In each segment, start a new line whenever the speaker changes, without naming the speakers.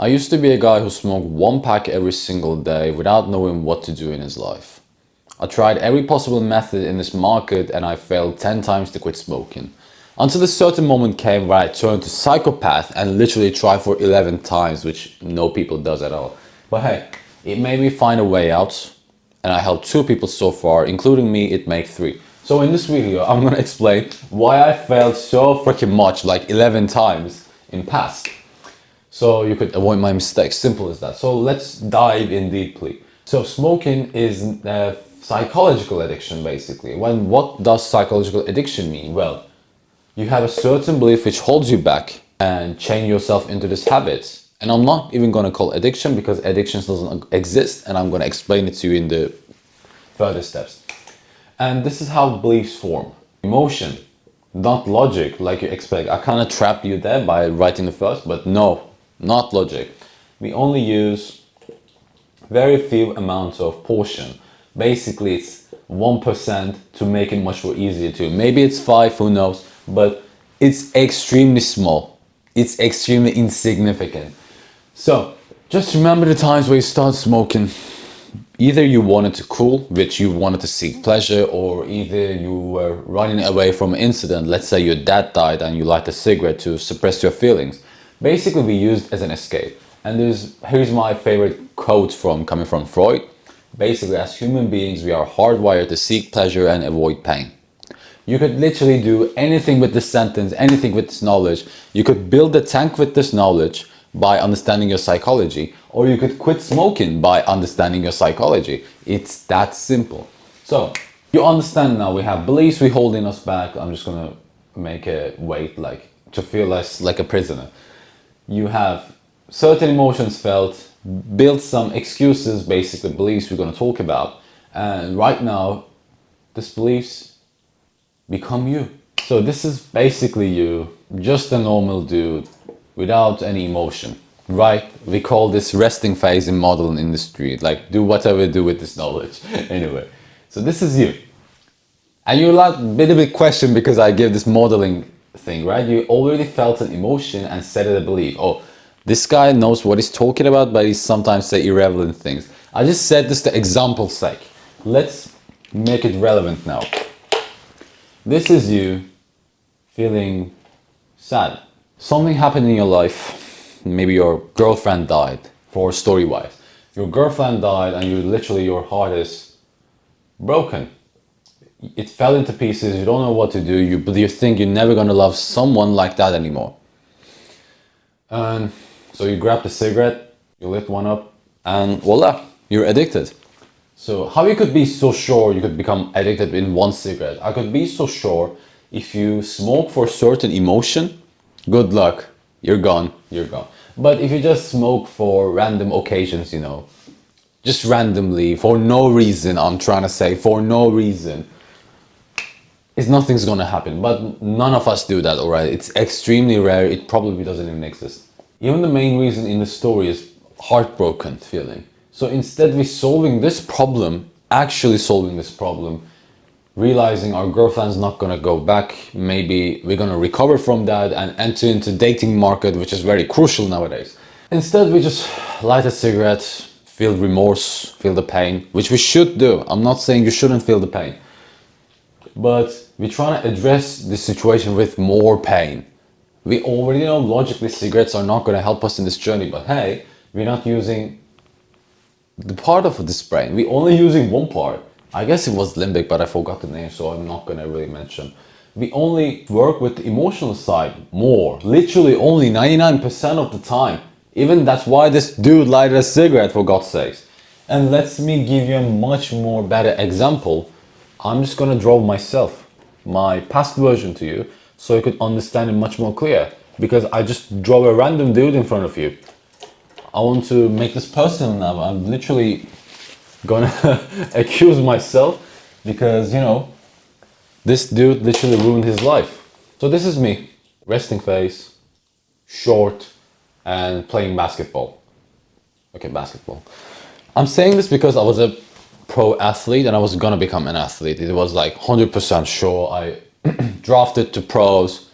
I used to be a guy who smoked one pack every single day without knowing what to do in his life. I tried every possible method in this market and I failed 10 times to quit smoking. Until a certain moment came where I turned to psychopath and literally tried for 11 times, which no people does at all. But hey, it made me find a way out and I helped 2 people so far, including me, it made 3. So in this video, I'm gonna explain why I failed so freaking much, like 11 times in past. So you could avoid my mistakes, simple as that. So let's dive in deeply. So smoking is a psychological addiction basically. What does psychological addiction mean? Well, you have a certain belief which holds you back and chain yourself into this habit. And I'm not even gonna call addiction because addiction doesn't exist and I'm gonna explain it to you in the further steps. And this is how beliefs form. Emotion, not logic like you expect. I kind of trapped you there by writing the first, but no, not logic. We only use very few amounts of portion. Basically, it's 1% to make it much more easier to. Maybe it's 5, who knows, but it's extremely small. It's extremely insignificant. So just remember the times where you start smoking. Either you wanted to cool, which you wanted to seek pleasure, or either you were running away from an incident. Let's say your dad died and you light a cigarette to suppress your feelings. Basically, we used as an escape. And here's my favorite quote coming from Freud. Basically, as human beings, we are hardwired to seek pleasure and avoid pain. You could literally do anything with this sentence, anything with this knowledge. You could build a tank with this knowledge by understanding your psychology, or you could quit smoking by understanding your psychology. It's that simple. So you understand now we have beliefs we holding us back. I'm just gonna make a weight like to feel less like a prisoner. You have certain emotions felt, build some excuses, basically beliefs we're gonna talk about, and right now these beliefs become you. So this is basically you, just a normal dude without any emotion, right? We call this resting phase in modeling industry, like do whatever you do with this knowledge. Anyway, so this is you. And you're like a bit of a question because I give this modeling thing, right? You already felt an emotion and said it a belief. Oh, this guy knows what he's talking about, but he sometimes say irrelevant things. I just said this to example's sake. Let's make it relevant now. This is you feeling sad. Something happened in your life. Maybe your girlfriend died, for story-wise. Your girlfriend died and your heart is broken. It fell into pieces, you don't know what to do, you think you're never gonna love someone like that anymore. And so you grab the cigarette, you lit one up, and voila, you're addicted. So how you could be so sure you could become addicted in one cigarette? I could be so sure if you smoke for a certain emotion, good luck, you're gone. But if you just smoke for random occasions, just randomly, for no reason, I'm trying to say, for no reason, nothing's gonna happen. But none of us do that, alright? It's extremely rare, it probably doesn't even exist. Even the main reason in the story is heartbroken feeling. So instead we actually solving this problem, realizing our girlfriend's not gonna go back, maybe we're gonna recover from that and enter into dating market, which is very crucial nowadays. Instead we just light a cigarette, feel remorse, feel the pain, which we should do. I'm not saying you shouldn't feel the pain, but we're trying to address the situation with more pain. We already know logically cigarettes are not gonna help us in this journey, but hey, we're not using the part of this brain. We're only using one part. I guess it was limbic, but I forgot the name, so I'm not gonna really mention. We only work with the emotional side more, literally only 99% of the time. Even that's why this dude lighted a cigarette, for God's sakes. And let me give you a much more better example. I'm just gonna draw myself, my past version to you, so you could understand it much more clear. Because I just draw a random dude in front of you. I want to make this personal now. I'm literally gonna accuse myself because, this dude literally ruined his life. So this is me, resting face, short, and playing basketball. Okay, basketball. I'm saying this because I was a pro athlete and I was gonna become an athlete. It was like 100% sure. I drafted to pros,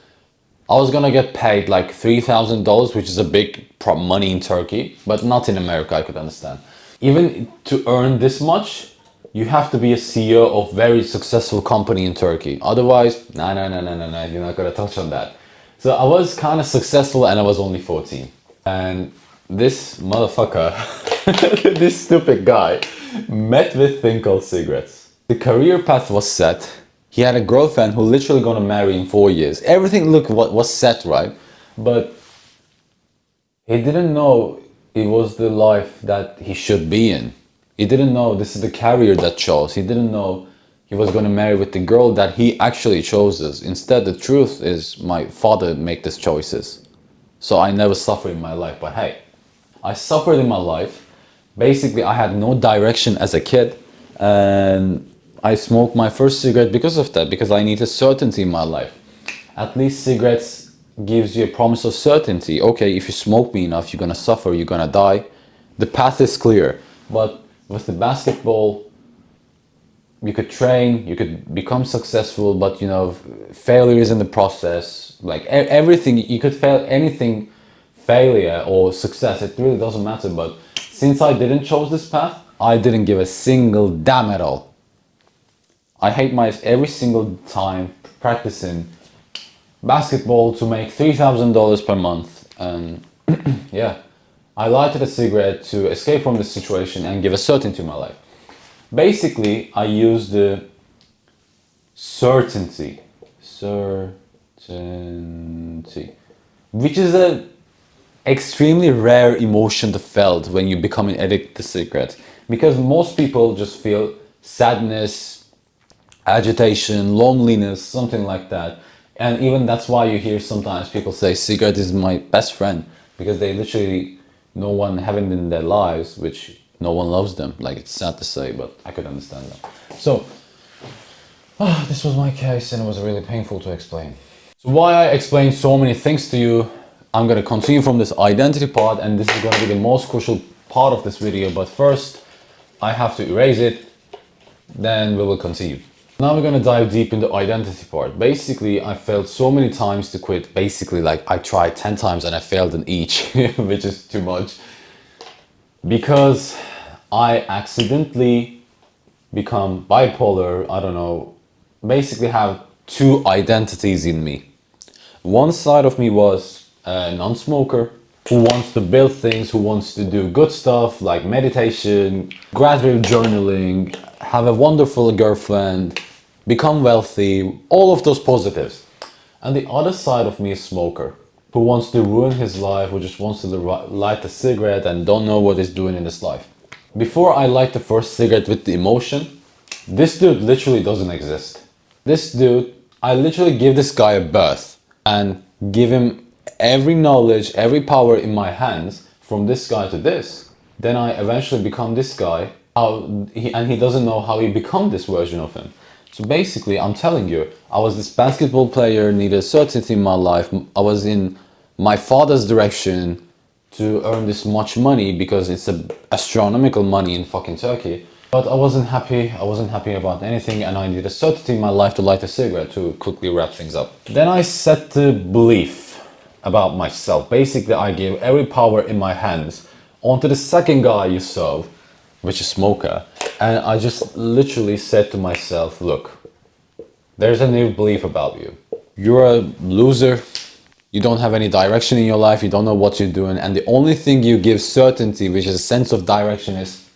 I was gonna get paid like $3,000, which is a big money in Turkey, but not in America, I could understand. Even to earn this much, you have to be a CEO of very successful company in Turkey. Otherwise, no, you're not gonna touch on that. So I was kind of successful and I was only 14. And this motherfucker, this stupid guy, met with thing called cigarettes. The career path was set. He had a girlfriend who literally gonna marry in 4 years. Everything looked what was set, right? But he didn't know it was the life that he should be in. He didn't know this is the career that chose. He didn't know he was gonna marry with the girl that he actually chose. Instead, the truth is my father made these choices. So I never suffered in my life. But hey, I suffered in my life. Basically, I had no direction as a kid, and I smoked my first cigarette because of that, because I needed certainty in my life. At least cigarettes gives you a promise of certainty. Okay, if you smoke me enough, you're gonna suffer, you're gonna die. The path is clear. But with the basketball, you could train, you could become successful, but you know, failure is in the process. Like everything, you could fail anything, failure or success, it really doesn't matter. But since I didn't chose this path, I didn't give a single damn at all. I hate my every single time practicing basketball to make $3,000 per month, and yeah, I lighted a cigarette to escape from the situation and give a certainty to my life. Basically, I use the certainty, which is a extremely rare emotion to felt when you become an addict to cigarettes, because most people just feel sadness, agitation, loneliness, something like that. And even that's why you hear sometimes people say cigarette is my best friend, because they literally no one having in their lives, which no one loves them. Like, it's sad to say, but I could understand that. So this was my case, and it was really painful to explain. So why I explained so many things to you, I'm going to continue from this identity part, and this is going to be the most crucial part of this video. But first I have to erase it, then we will continue. Now we're gonna dive deep into identity part. Basically, I failed so many times to quit. Basically, like I tried 10 times and I failed in each, which is too much. Because I accidentally become bipolar, I don't know, basically have two identities in me. One side of me was a non-smoker who wants to build things, who wants to do good stuff like meditation, graduate journaling, have a wonderful girlfriend, become wealthy, all of those positives. And the other side of me is smoker, who wants to ruin his life, who just wants to light a cigarette and don't know what he's doing in his life. Before I light the first cigarette with the emotion, this dude literally doesn't exist. This dude, I literally give this guy a birth and give him every knowledge, every power in my hands from this guy to this. Then I eventually become this guy, and he doesn't know how he become this version of him. So basically, I'm telling you, I was this basketball player, needed certainty in my life. I was in my father's direction to earn this much money because it's a astronomical money in fucking Turkey. But I wasn't happy. I wasn't happy about anything, and I needed certainty in my life to light a cigarette to quickly wrap things up. Then I set the belief about myself. Basically, I gave every power in my hands onto the second guy you saw, which is smoker. And I just literally said to myself, look, there's a new belief about you. You're a loser. You don't have any direction in your life. You don't know what you're doing. And the only thing you give certainty, which is a sense of direction, is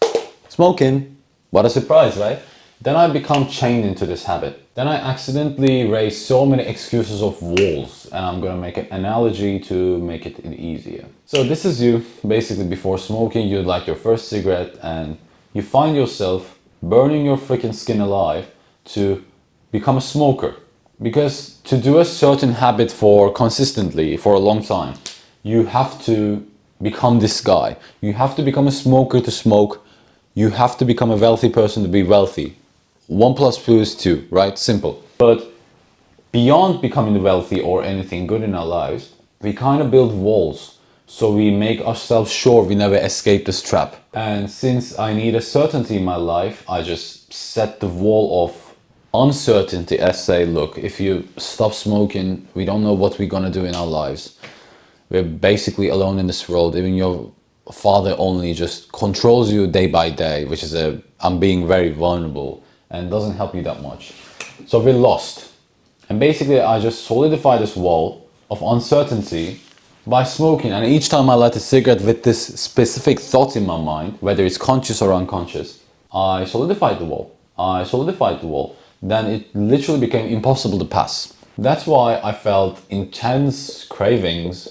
smoking. What a surprise, right? Then I become chained into this habit. Then I accidentally raise so many excuses of walls, and I'm gonna make an analogy to make it easier. So this is you, basically before smoking, you light your first cigarette and you find yourself burning your freaking skin alive to become a smoker. Because to do a certain habit for consistently, for a long time, you have to become this guy. You have to become a smoker to smoke. You have to become a wealthy person to be wealthy. 1 + 2 is 2, right? Simple. But beyond becoming wealthy or anything good in our lives, we kind of build walls. So we make ourselves sure we never escape this trap. And since I need a certainty in my life, I just set the wall of uncertainty, as say, look, if you stop smoking, we don't know what we're gonna do in our lives. We're basically alone in this world. Even your father only just controls you day by day, which is I'm being very vulnerable and doesn't help you that much. So we're lost. And basically I just solidify this wall of uncertainty by smoking. And each time I light a cigarette with this specific thought in my mind, whether it's conscious or unconscious, I solidified the wall. I solidified the wall. Then it literally became impossible to pass. That's why I felt intense cravings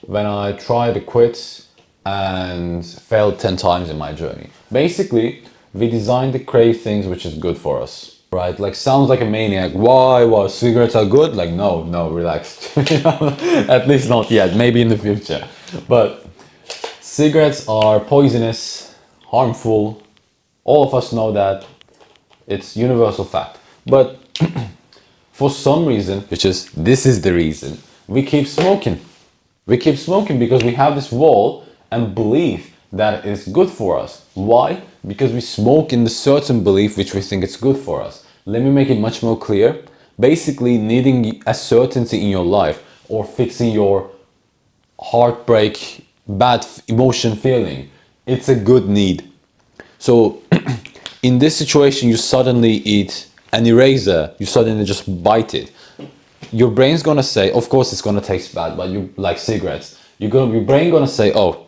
when I tried to quit and failed 10 times in my journey. Basically, we designed to crave things which is good for us, right? Like, sounds like a maniac. Why cigarettes are good? Like, no, relax. At least not yet, maybe in the future. But cigarettes are poisonous, harmful. All of us know that. It's universal fact. But for some reason, this is the reason, we keep smoking. We keep smoking because we have this wall and belief that it is good for us. Why? Because we smoke in the certain belief which we think it's good for us. Let me make it much more clear. Basically, needing a certainty in your life or fixing your heartbreak, bad emotion feeling, it's a good need. So in this situation, you suddenly eat an eraser, you suddenly just bite it. Your brain's gonna say, of course it's gonna taste bad, but you like cigarettes. Your brain gonna say, oh,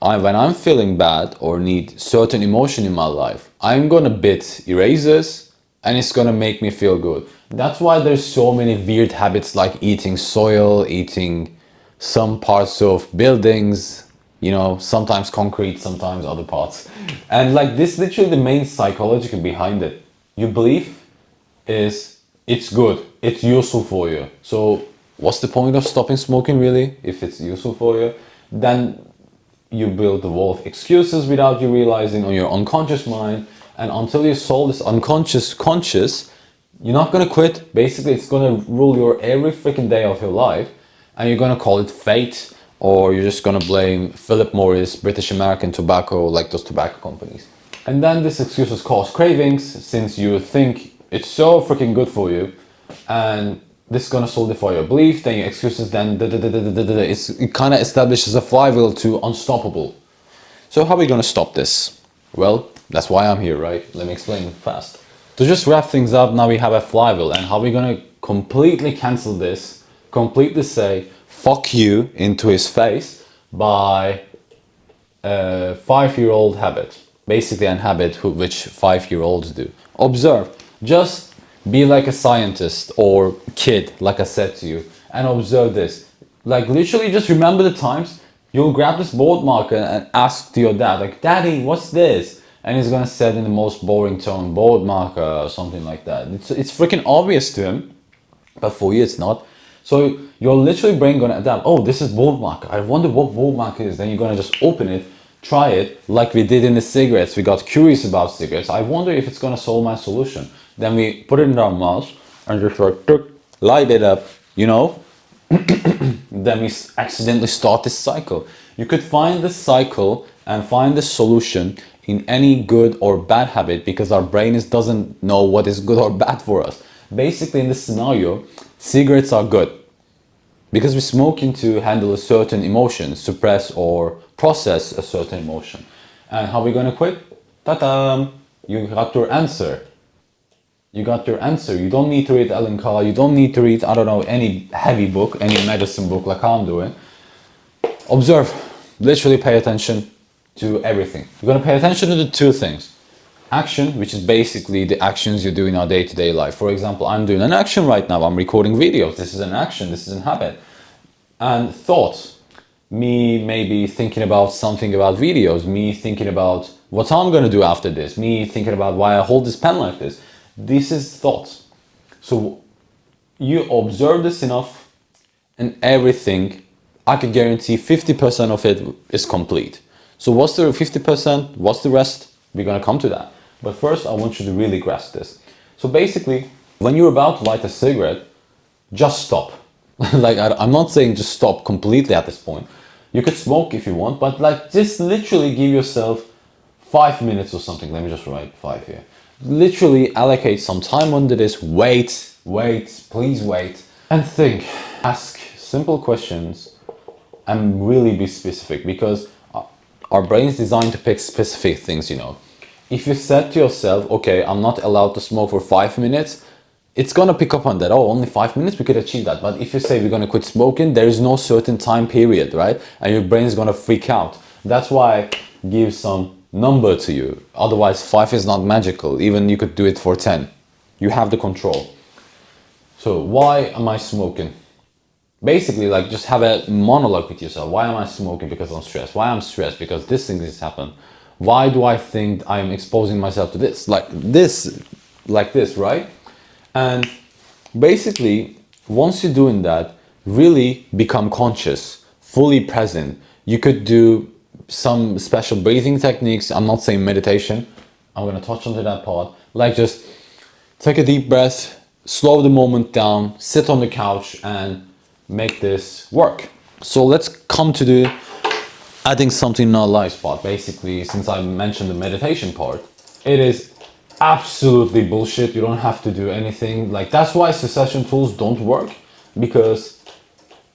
when I'm feeling bad or need certain emotion in my life, I'm gonna bit erasers and it's gonna make me feel good. That's why there's so many weird habits like eating soil, eating some parts of buildings, sometimes concrete, sometimes other parts. And like this, literally the main psychology behind it. Your belief is it's good, it's useful for you. So what's the point of stopping smoking really? If it's useful for you, then you build the wall of excuses without you realizing on your unconscious mind. And until you solve this unconscious conscious, you're not gonna quit. Basically, it's gonna rule your every freaking day of your life, and you're gonna call it fate, or you're just gonna blame Philip Morris, British American Tobacco, like those tobacco companies. And then this excuses cause cravings, since you think it's so freaking good for you, and this is gonna solidify your belief, then your excuses, then it kind of establishes a flywheel to unstoppable. So how are we gonna stop this? Well, that's why I'm here, right? Let me explain fast. To just wrap things up, now we have a flywheel, and how are we gonna completely cancel this, completely say fuck you into his face by a 5-year-old habit. Basically an habit which 5-year-olds do. Observe. Just be like a scientist or kid, like I said to you, and observe this. Like literally just remember the times you'll grab this board marker and ask to your dad, like, Daddy, what's this? And he's gonna say it in the most boring tone, board marker or something like that. It's freaking obvious to him, but for you it's not. So your literally brain gonna adapt. Oh, this is board marker. I wonder what board marker is. Then you're gonna just open it, try it, like we did in the cigarettes. We got curious about cigarettes. I wonder if it's gonna solve my solution. Then we put it in our mouth and just like light it up, Then we accidentally start this cycle. You could find this cycle and find the solution in any good or bad habit, because our brain doesn't know what is good or bad for us. Basically, in this scenario, cigarettes are good because we're smoking to handle a certain emotion, suppress or process a certain emotion. And how are we going to quit? Ta-da! You got your answer. You got your answer. You don't need to read Alan Carr. You don't need to read, I don't know, any heavy book, any medicine book like I'm doing. Observe. Literally pay attention to everything. You're going to pay attention to the two things. Action, which is basically the actions you do in our day-to-day life. For example, I'm doing an action right now. I'm recording videos. This is an action. This is a habit. And thoughts. Me maybe thinking about something about videos. Me thinking about what I'm going to do after this. Me thinking about why I hold this pen like this. This is thoughts. So you observe this enough and everything, I can guarantee 50% of it is complete. So what's the 50%? What's the rest? We're going to come to that. But first, I want you to really grasp this. So basically, when you're about to light a cigarette, just stop. Like, I'm not saying just stop completely at this point. You could smoke if you want, but like just literally give yourself 5 minutes or something. Let me just write 5 here. Literally allocate some time under this, wait, please wait, and think. Ask simple questions and really be specific, because our brain is designed to pick specific things, you know. If you said to yourself, okay, I'm not allowed to smoke for 5 minutes, it's gonna pick up on that. Oh, only 5 minutes, we could achieve that. But if you say we're gonna quit smoking, there is no certain time period, right? And your brain is gonna freak out. That's why I give some number to you. Otherwise, 5 is not magical. Even you could do it for 10. You have the control. So why am I smoking? Basically, like, just have a monologue with yourself. Why am I smoking? Because I'm stressed. Why I'm stressed? Because this thing has happened. Why do I think I'm exposing myself to this? Like this, right? And basically, once you're doing that, really become conscious, fully present. You could do some special breathing techniques. I'm not saying meditation. I'm gonna touch onto that part. Like, just take a deep breath, slow the moment down, sit on the couch and make this work. So let's come to the adding something in our lives part. Basically, since I mentioned the meditation part, it is absolutely bullshit. You don't have to do anything. Like, that's why secession tools don't work, because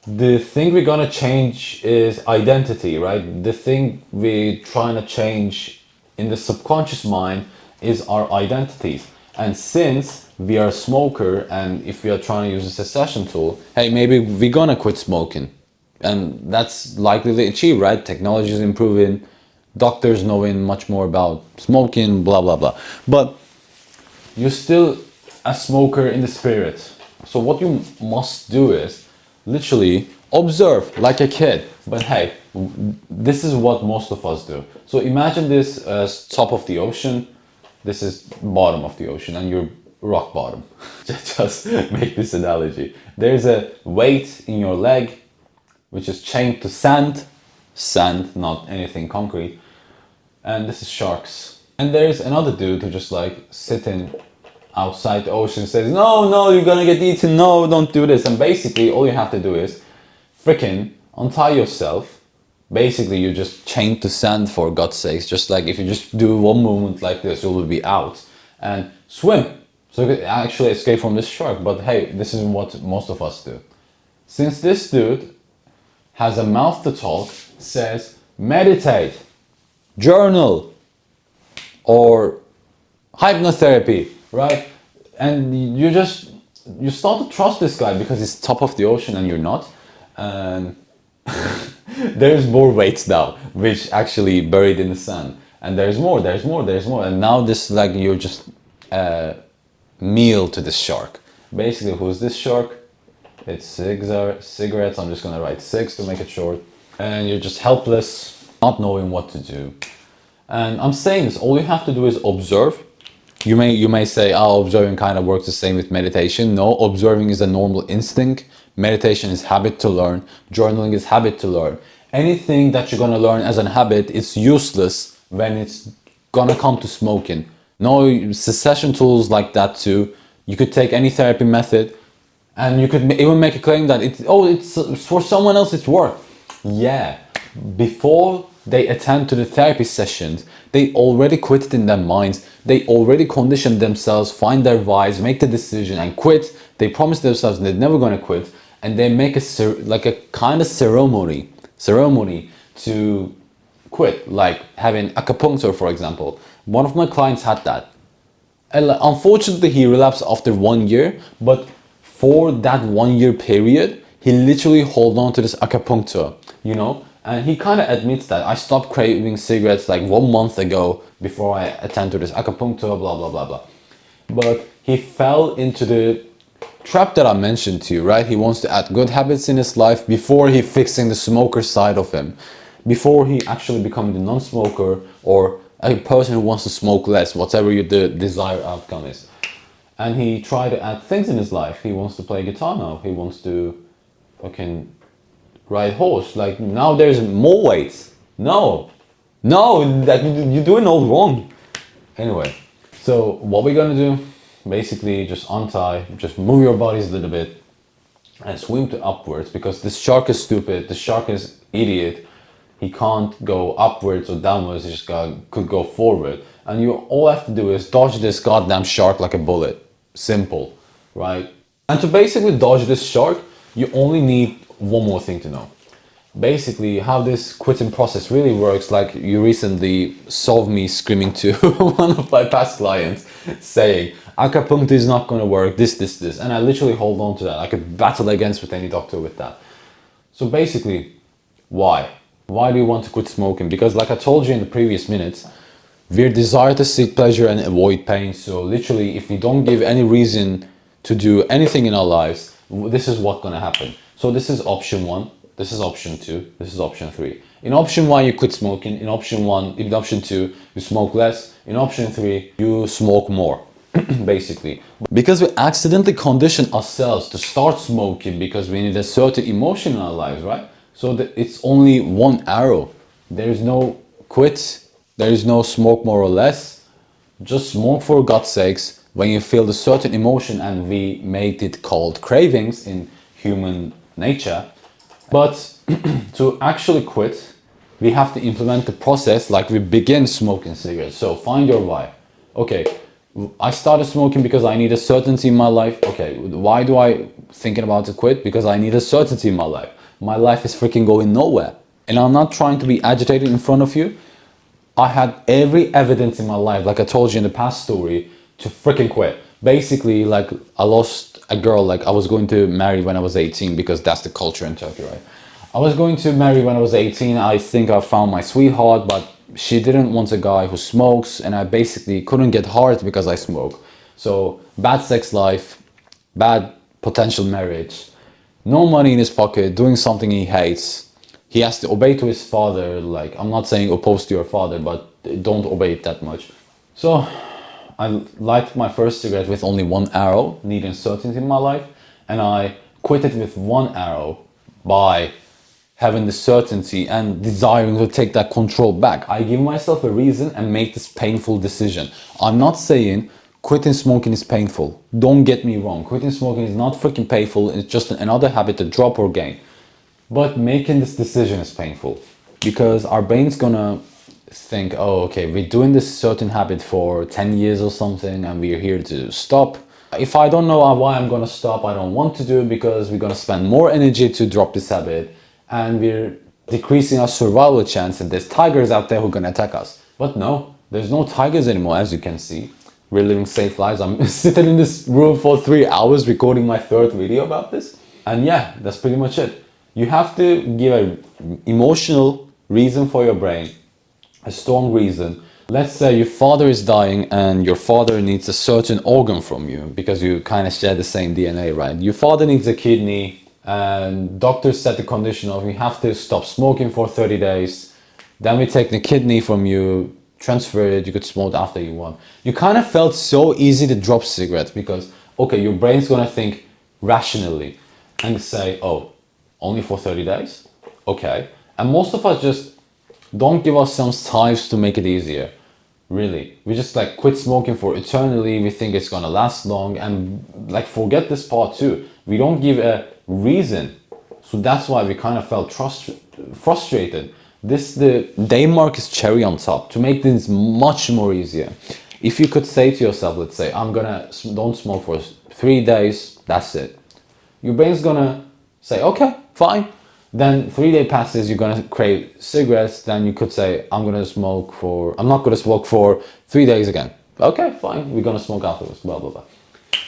the thing we're gonna change is identity, right? The thing we're trying to change in the subconscious mind is our identities. And since we are a smoker, and if we are trying to use a cessation tool, hey, maybe we're gonna quit smoking. And that's likely to achieve, right? Technology is improving, doctors knowing much more about smoking, blah, blah, blah. But you're still a smoker in the spirit. So what you must do is literally observe like a kid. But hey, this is what most of us do. So imagine this as top of the ocean. This is bottom of the ocean and you're rock bottom. Just make this analogy. There's a weight in your leg which is chained to sand, not anything concrete. And this is sharks. And there's another dude who just like sitting outside the ocean, says, no, you're gonna get eaten, no, don't do this. And basically all you have to do is freaking untie yourself. Basically you're just chained to sand, for God's sakes. Just like if you just do one movement like this, you will be out and swim. So you could actually escape from this shark. But hey, this is what most of us do. Since this dude has a mouth to talk, says meditate, journal, or hypnotherapy, right? And you start to trust this guy because he's top of the ocean and you're not. And there's more weights now, which actually buried in the sand. And there's more. And now this, like, you're just meal to this shark. Basically, who's this shark? It's cigarettes. I'm just gonna write six to make it short. And you're just helpless, not knowing what to do. And I'm saying this, all you have to do is observe. You may say, oh, observing kind of works the same with meditation. No, observing is a normal instinct. Meditation is habit to learn. Journaling is habit to learn. Anything that you're gonna learn as a habit is useless when it's gonna come to smoking. No, cessation tools like that too. You could take any therapy method and you could even make a claim that it's for someone else it's work. Yeah, before they attend to the therapy sessions, they already quit it in their minds. They already conditioned themselves, find their whys, make the decision and quit. They promise themselves they're never gonna quit, and they make a kind of ceremony to quit, like having acupuncture, for example. One of my clients had that. And unfortunately, he relapsed after 1 year, but for that 1 year period, he literally held on to this acupuncture, you know? And he kind of admits that I stopped craving cigarettes like 1 month ago before I attend to this acupuncture, blah, blah, blah, blah. But he fell into the trap that I mentioned to you, right? He wants to add good habits in his life before he fixing the smoker side of him, before he actually becoming the non-smoker or a person who wants to smoke less, whatever the desired outcome is. And he tried to add things in his life. He wants to play guitar now. He wants to fucking ride horse. Like, now there's more weights. No, that you're doing all wrong. Anyway, so what we're gonna do, basically just untie, just move your bodies a little bit and swim to upwards, because this shark is stupid, the shark is idiot. He can't go upwards or downwards, he just could go forward. And you all have to do is dodge this goddamn shark like a bullet. Simple, right? And to basically dodge this shark, you only need one more thing to know. Basically, how this quitting process really works, like you recently saw me screaming to one of my past clients saying, acupuncture is not going to work, this. And I literally hold on to that. I could battle against with any doctor with that. So basically, why? Why do you want to quit smoking? Because like I told you in the previous minutes, we desire to seek pleasure and avoid pain. So literally, if we don't give any reason to do anything in our lives, this is what's gonna happen. So this is option one, this is option two, this is option three. In option one, you quit smoking. In option two, you smoke less. In option three, you smoke more. Basically, because we accidentally condition ourselves to start smoking because we need a certain emotion in our lives, right? So that it's only one arrow. There is no quit, there is no smoke more or less. Just smoke for God's sakes when you feel the certain emotion, and we made it called cravings in human nature. But to actually quit, we have to implement the process like we begin smoking cigarettes. So find your why. Okay, I started smoking because I need a certainty in my life. Okay, why do I thinking about to quit? Because I need a certainty in my life. My life is freaking going nowhere. And I'm not trying to be agitated in front of you. I had every evidence in my life, like I told you in the past story, to freaking quit. Basically, like I lost a girl, like I was going to marry when I was 18 because that's the culture in Turkey, right? I was going to marry when I was 18. I think I found my sweetheart, but she didn't want a guy who smokes, and I basically couldn't get hard because I smoke. So bad sex life, bad potential marriage, no money in his pocket, doing something he hates. He has to obey to his father. Like, I'm not saying oppose to your father, but don't obey it that much. So I lighted my first cigarette with only one arrow, needing certainty in my life, and I quit it with one arrow by having the certainty and desiring to take that control back. I give myself a reason and make this painful decision. I'm not saying quitting smoking is painful. Don't get me wrong. Quitting smoking is not freaking painful. It's just another habit to drop or gain. But making this decision is painful because our brain's gonna think, oh, okay, we're doing this certain habit for 10 years or something and we're here to stop. If I don't know why I'm gonna stop, I don't want to do it because we're gonna spend more energy to drop this habit and we're decreasing our survival chance, and there's tigers out there who are gonna attack us. But no, there's no tigers anymore, as you can see. We're living safe lives. I'm sitting in this room for 3 hours recording my third video about this. And yeah, that's pretty much it. You have to give an emotional reason for your brain, a strong reason. Let's say your father is dying and your father needs a certain organ from you because you kind of share the same DNA, right? Your father needs a kidney and doctors set the condition of you have to stop smoking for 30 days. Then we take the kidney from you, transfer it, you could smoke after you want. You kind of felt so easy to drop cigarettes because, okay, your brain's gonna think rationally and say, oh, only for 30 days? Okay. And most of us just don't give ourselves time to make it easier. Really. We just like quit smoking for eternally. We think it's gonna last long, and like forget this part too. We don't give a reason. So that's why we kind of felt frustrated. The Denmark is cherry on top to make things much more easier. If you could say to yourself, let's say, I'm gonna don't smoke for 3 days, that's it. Your brain's gonna say, okay, fine. Then 3 day passes, you're gonna crave cigarettes. Then you could say, I'm not gonna smoke for 3 days again. Okay, fine, we're gonna smoke afterwards, blah, blah, blah.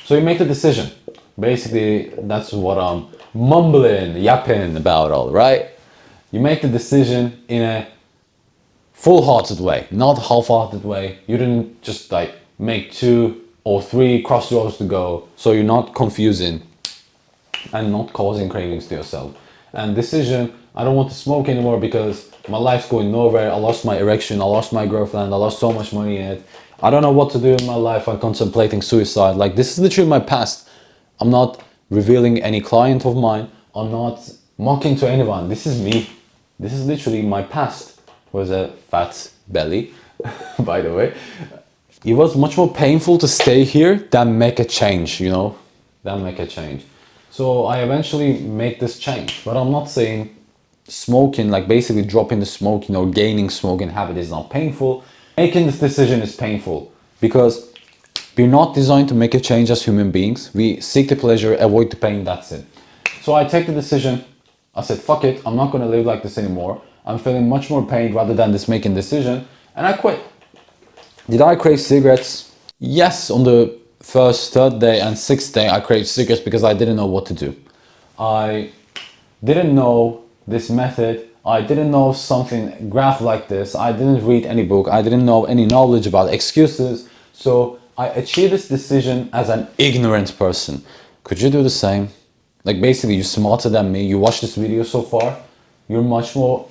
So you make the decision. Basically, that's what I'm yapping about, all right? You make the decision in a full-hearted way, not half-hearted way. You didn't just like make 2 or 3 crossroads to go, so you're not confusing and not causing cravings to yourself. And decision, I don't want to smoke anymore because my life's going nowhere. I lost my erection, I lost my girlfriend, I lost so much money in it. I don't know what to do in my life. I'm contemplating suicide. Like, this is literally my past. I'm not revealing any client of mine. I'm not mocking to anyone. This is me. This is literally my past. Was a fat belly, by the way. It was much more painful to stay here than make a change, you know? Than make a change. So I eventually make this change, but I'm not saying smoking, like basically dropping the smoking or gaining smoking habit is not painful. Making this decision is painful because we're not designed to make a change as human beings. We seek the pleasure, avoid the pain, that's it. So I take the decision. I said, fuck it, I'm not gonna live like this anymore. I'm feeling much more pain rather than this making decision. And I quit. Did I crave cigarettes? Yes, on the first, third day and sixth day I craved cigarettes because I didn't know what to do. I didn't know this method. I didn't know something graph like this. I didn't read any book. I didn't know any knowledge about excuses. So I achieved this decision as an ignorant person. Could you do the same? Like basically you're smarter than me. You watched this video so far. You're much more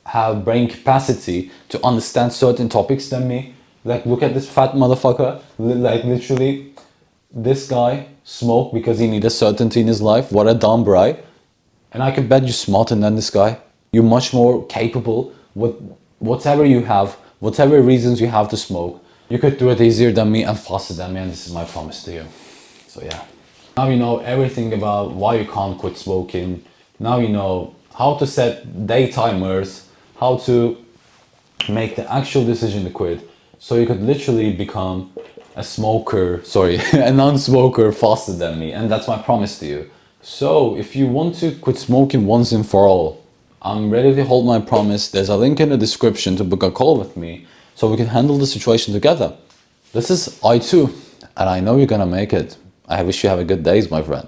have brain capacity to understand certain topics than me. Like look at this fat motherfucker. Like literally this guy smoked because he needed certainty in his life. What a dumb bri. And I can bet you're smarter than this guy. You're much more capable with whatever you have, whatever reasons you have to smoke. You could do it easier than me and faster than me, and this is my promise to you. So yeah. Now you know everything about why you can't quit smoking. Now you know how to set day timers, how to make the actual decision to quit. So you could literally become a smoker, sorry, a non-smoker faster than me. And that's my promise to you. So if you want to quit smoking once and for all, I'm ready to hold my promise. There's a link in the description to book a call with me so we can handle the situation together. This is I too, and I know you're gonna make it. I wish you have a good day, my friend.